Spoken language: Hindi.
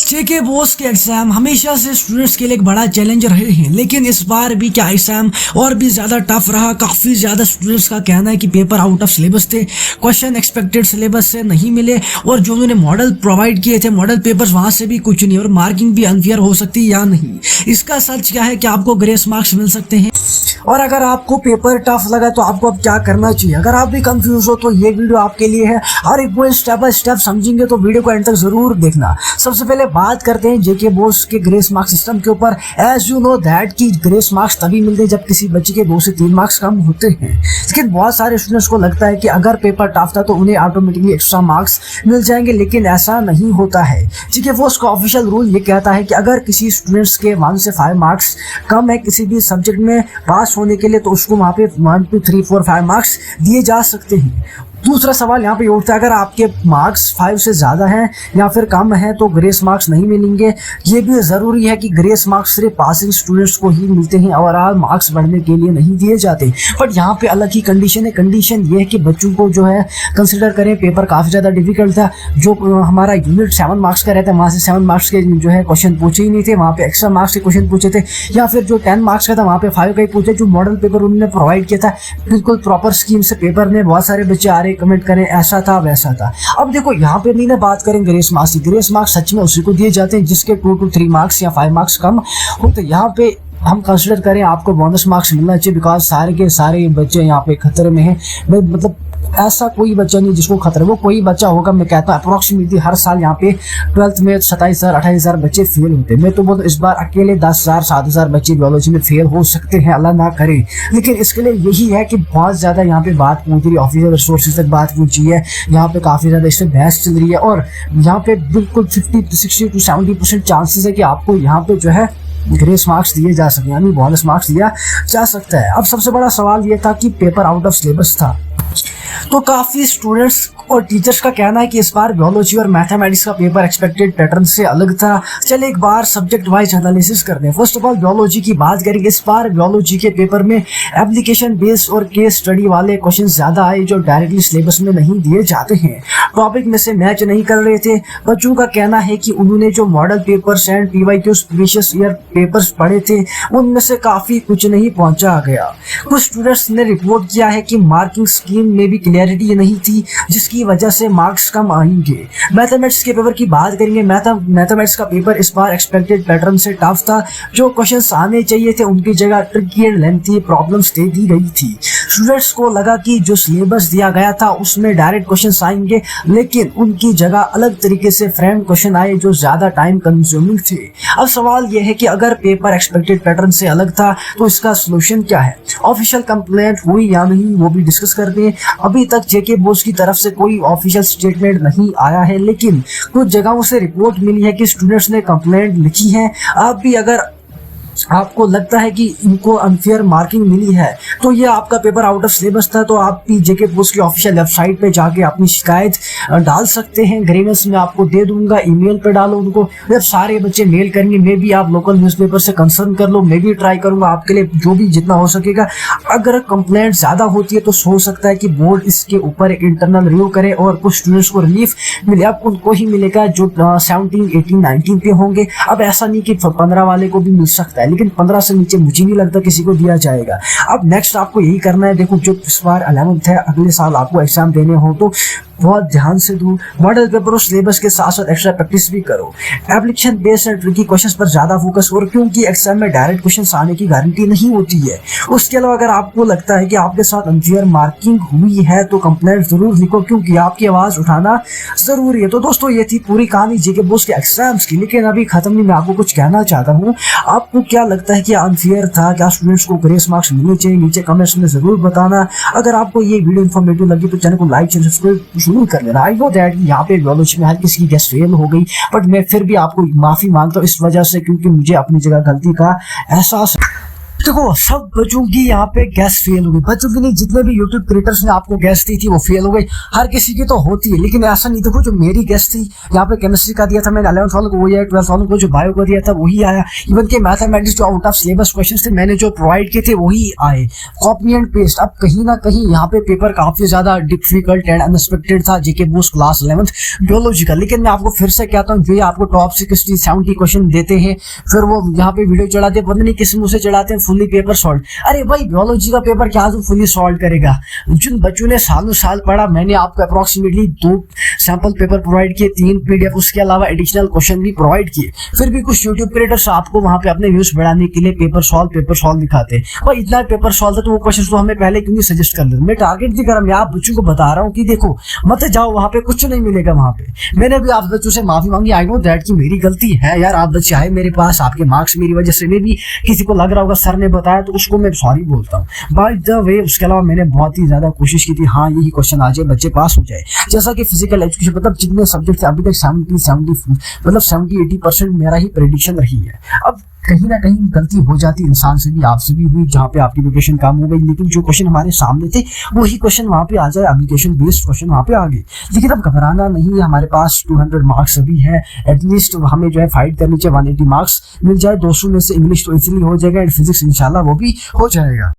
जेके बोस के एग्जाम हमेशा से स्टूडेंट्स के लिए एक बड़ा चैलेंज रहे हैं, लेकिन इस बार भी क्या एग्जाम और भी ज्यादा टफ रहा। काफी ज्यादा स्टूडेंट्स का कहना है कि पेपर आउट ऑफ सिलेबस थे, क्वेश्चन एक्सपेक्टेड सिलेबस से नहीं मिले और जो उन्होंने मॉडल प्रोवाइड किए थे मॉडल पेपर्स वहां से भी कुछ नहीं और मार्किंग भी अनफेयर हो सकती है या नहीं। इसका सच क्या है कि आपको ग्रेस मार्क्स मिल सकते हैं और अगर आपको पेपर टफ लगा तो आपको अब क्या करना चाहिए। अगर आप भी कंफ्यूज हो तो ये वीडियो आपके लिए है। हर एक पॉइंट स्टेप बाय स्टेप समझेंगे तो वीडियो को एंड तक जरूर देखना। सबसे पहले बात करते हैं जेके बोस के ग्रेस मार्क्स सिस्टम के ऊपर। एज यू नो दैट कि ग्रेस मार्क्स तभी मिलते हैं जब किसी बच्चे के 2 से 3 मार्क्स कम होते हैं। लेकिन बहुत सारे स्टूडेंट्स को लगता है कि अगर पेपर टफ था तो उन्हें ऑटोमेटिकली एक्स्ट्रा मार्क्स मिल जाएंगे, लेकिन ऐसा नहीं होता है। जेके बोस का ऑफिशियल रूल ये कहता है कि अगर किसी स्टूडेंट्स के 1 से 5 मार्क्स कम है किसी भी सब्जेक्ट में पास होने के लिए तो उसको वहाँ पे 1 2 3 4 5 मार्क्स दिए जा सकते हैं। दूसरा सवाल यहाँ पे उठता है, अगर आपके मार्क्स 5 से ज़्यादा हैं या फिर कम है तो ग्रेस मार्क्स नहीं मिलेंगे। ये भी ज़रूरी है कि ग्रेस मार्क्स सिर्फ पासिंग स्टूडेंट्स को ही मिलते हैं और मार्क्स बढ़ने के लिए नहीं दिए जाते। बट यहाँ पे अलग ही कंडीशन है। कंडीशन ये है कि बच्चों को जो है कंसिडर करें पेपर काफ़ी ज़्यादा डिफिकल्ट था। जो हमारा यूनिट 7 मार्क्स का रहता है वहाँ से 7 मार्क्स के जो है क्वेश्चन पूछे ही नहीं थे, वहाँ पे एक्स्ट्रा मार्क्स के क्वेश्चन पूछे थे। या फिर जो 10 मार्क्स का था वहाँ पे 5 का ही पूछे। जो मॉडल पेपर उन्होंने प्रोवाइड किया था बिल्कुल प्रॉपर स्कीम से पेपर में बहुत सारे बच्चे आ रहे कमेंट करें ऐसा था वैसा था। अब देखो यहाँ पे नहीं ना बात करें ग्रेस मार्क्स की। ग्रेस मार्क्स सच में उसी को दिए जाते हैं जिसके 2 to 3 मार्क्स या 5 मार्क्स कम होते। यहाँ पे हम कंसिडर करें आपको बोनस मार्क्स मिलना चाहिए बिकॉज सारे के सारे बच्चे यहाँ पे खतरे में हैं। मतलब ऐसा कोई बच्चा नहीं जिसको खतरा, वो कोई बच्चा होगा। मैं कहता हूँ अप्रोक्सीमेटली हर साल यहाँ पे 12th में 27,000 28,000 बच्चे फेल होते हैं। मैं तो बोलता इस बार अकेले 10,000 7,000 बच्चे बायोलॉजी में फेल हो सकते हैं, अल्लाह ना करे। लेकिन इसके लिए यही है कि बहुत ज़्यादा यहाँ पे बात पहुँच रही है, ऑफिशियल रिसोर्सेज तक बात पहुँची है। यहाँ पे काफ़ी ज़्यादा इस पर बहस चल रही है और यहाँ पे बिल्कुल 60 to 70% चांसेस है कि आपको यहाँ पे जो है ग्रेस मार्क्स दिए जा सकते हैं, यानी बोनस मार्क्स दिया जा सकता है। अब सबसे बड़ा सवाल ये था कि पेपर आउट ऑफ सिलेबस था तो काफ़ी स्टूडेंट्स और टीचर्स का कहना है कि इस बार बायोलॉजी और मैथमेटिक्स का पेपर एक्सपेक्टेड पैटर्न से अलग था। चले एक बार सब्जेक्ट वाइज एनालिसिस करते हैं। फर्स्ट ऑफ ऑल बायोलॉजी की बात करेंगे। इस बार बायोलॉजी के पेपर में एप्लीकेशन बेस्ड और केस स्टडी वाले क्वेश्चन ज़्यादा आए जो डायरेक्टली सिलेबस में नहीं दिए जाते हैं, टॉपिक में से मैच नहीं कर रहे थे। बच्चों का कहना है कि उन्होंने जो model papers and PYQs previous year papers पढ़े थे उनमें से काफ़ी कुछ नहीं पहुँचा गया। कुछ स्टूडेंट्स ने रिपोर्ट किया है कि मार्किंग स्कीम में भी क्लियरिटी नहीं थी जिसकी वजह से मार्क्स कम आएंगे। मैथमेटिक्स के पेपर की बात करेंगे। मैथमेटिक्स का पेपर इस बार एक्सपेक्टेड पैटर्न से टफ था। जो क्वेश्चंस आने चाहिए थे उनकी जगह tricky and lengthy problems they दी गई थी। स्टूडेंट्स को लगा कि जो सिलेबस दिया गया था उसमें डायरेक्ट क्वेश्चंस आएंगे, लेकिन उनकी जगह अलग तरीके से फ्रेम क्वेश्चन आए जो ज्यादा टाइम कंज्यूमिंग थे। अब सवाल यह है कि अगर पेपर एक्सपेक्टेड पैटर्न से अलग था तो इसका सोल्यूशन क्या है। ऑफिशियल कंप्लेंट हुई या नहीं वो भी डिस्कस करते हैं। अभी तक जेके बोस की तरफ से कोई ऑफिशियल स्टेटमेंट नहीं आया है, लेकिन कुछ जगहों से रिपोर्ट मिली है कि स्टूडेंट्स ने कंप्लेंट लिखी है। आप भी अगर आपको लगता है कि इनको अनफेयर मार्किंग मिली है तो ये आपका पेपर आउट ऑफ सिलेबस था तो आप भी जेके बोस की ऑफिशियल वेबसाइट पे जाके अपनी शिकायत डाल सकते हैं। ग्रीवेंस में आपको दे दूंगा, ईमेल पे डालो उनको। जब सारे बच्चे मेल करेंगे मे भी आप लोकल न्यूज़पेपर से कंसर्न कर लो, मैं भी ट्राई करूंगा आपके लिए जो भी जितना हो सकेगा। अगर कंप्लेंट ज़्यादा होती है तो हो सकता है कि बोर्ड इसके ऊपर एक इंटरनल रिव्यू करे और कुछ स्टूडेंट्स को रिलीफ मिले। अब उनको ही मिलेगा जो 17 18 19 पे होंगे। अब ऐसा नहीं कि 15 वाले को भी मिल सकता है, लेकिन 15 से नीचे मुझे नहीं लगता किसी को दिया जाएगा। अब नेक्स्ट आपको यही करना है। देखो जो इस बार 11th है, अगले साल आपको एग्जाम देने हो तो बहुत ध्यान से दो। मॉडल पेपर और सिलेबस के साथ साथ एक्स्ट्रा प्रैक्टिस भी करो। Application based and tricky questions पर ज्यादा फोकस करो क्योंकि एग्जाम में डायरेक्ट क्वेश्चंस आने की गारंटी नहीं होती है। उसके अलावा अगर आपको लगता है कि आपके साथ अनफेयर मार्किंग हुई है तो कंप्लेंट जरूर लिखो क्योंकि आपकी आवाज उठाना जरूरी है। तो दोस्तों ये थी पूरी कहानी जेके बोस के एग्जाम्स की, लेकिन अभी खत्म नहीं। मैं आपको कुछ कहना चाहता हूँ। आपको क्या लगता है कि अनफेयर था, क्या स्टूडेंट्स को ग्रेस मार्क्स मिलने चाहिए? नीचे कमेंट्स में जरूर बताना। अगर आपको ये वीडियो इन्फॉर्मेटिव लगी तो चैनल को लाइक शेयर सब्सक्राइब जरूर कर लेना। आई नो दैट यहाँ पे बायोलॉजी में हर किसी की गेस फेल हो गई, बट मैं फिर भी आपको माफी मांगता हूँ इस वजह से क्योंकि मुझे अपनी जगह गलती का एहसास है। देखो सब बच्चों की यहाँ पे गैस फेल हो गई, बच्चों की नहीं, जितने भी यूट्यूब क्रिएटर्स ने आपको गैस दी थी वो फेल हो गई। हर किसी की तो होती है, लेकिन ऐसा नहीं। देखो जो मेरी गैस थी, यहाँ पे केमिस्ट्री का दिया था मैंने 11th वालों को वही आया, 12th वालों को जो बायो को दिया था वही आया। इवन के मैथमेटिक्स जो आउट ऑफ सिलेबस क्वेश्चन थे मैंने जो प्रोवाइड किए थे वही आए, कॉपी एंड पेस्ट। अब कहीं ना कहीं यहाँ पे पेपर काफी ज्यादा डिफिकल्ट एंड अनएक्सपेक्टेड था GK boost class 11th biology का। लेकिन मैं आपको फिर से कहता हूँ, जो ये आपको टॉप 60-70 क्वेश्चन देते हैं फिर वो यहाँ पे वीडियो चढ़ाते, पता नहीं किस मुंह से चढ़ाते हैं फुल्ली पेपर सॉल्व। अरे भाई बियोलॉजी का पेपर क्या तुम फुल्ली सॉल्व करेगा? जिन बच्चों ने सालों साल पढ़ा, मैंने आपको अप्रोक्सीमेटली 2 सैंपल पेपर प्रोवाइड किए, 3 पीडीएफ, उसके अलावा एडिशनल क्वेश्चन भी प्रोवाइड किए। फिर भी कुछ यूट्यूब क्रिएटर्स आपको वहां पे अपने व्यूज बढ़ाने के लिए पेपर सॉल्व दिखाते। भाई इतना पेपर सॉल्व था तो वो क्वेश्चन तो हमें पहले क्यों नहीं सजेस्ट कर लेते? मैं टारगेट नहीं कर रहा, मैं आप बच्चों को बता रहा हूँ कि देखो मत जाओ वहां पे, कुछ नहीं मिलेगा वहां पे। मैंने भी आप बच्चों से माफी मांगी, आई नो दैट कि मेरी गलती है यार, आप बच्चे आए मेरे पास, आपके मार्क्स मेरी वजह से, मैं भी किसी को लग रहा होगा सर ने बताया तो उसको मैं सॉरी बोलता हूँ। बाय द वे उसके अलावा मैंने बहुत ही ज्यादा कोशिश की थी, हाँ यही क्वेश्चन आ जाए, बच्चे पास हो जाए। जैसा कि फिजिकल एजुकेशन, मतलब जितने सब्जेक्ट थे अभी तक 70-80% मेरा ही प्रेडिक्शन रही है। अब कहीं ना कहीं गलती हो जाती है, इंसान से भी आपसे भी हुई, जहाँ पे आपकी प्रिपरेशन कम हो गई, लेकिन जो क्वेश्चन हमारे सामने थे वही क्वेश्चन वहाँ पे आ जाए, एप्लीकेशन बेस्ड क्वेश्चन वहाँ पे आ गए। लेकिन अब घबराना नहीं है, हमारे पास 200 मार्क्स अभी है, एटलीस्ट हमें जो है फाइट करनी चाहिए, 180 मार्क्स मिल जाए। 200 में से इंग्लिश तो इजीली हो जाएगा एंड फिजिक्स इंशाल्लाह वो भी हो जाएगा।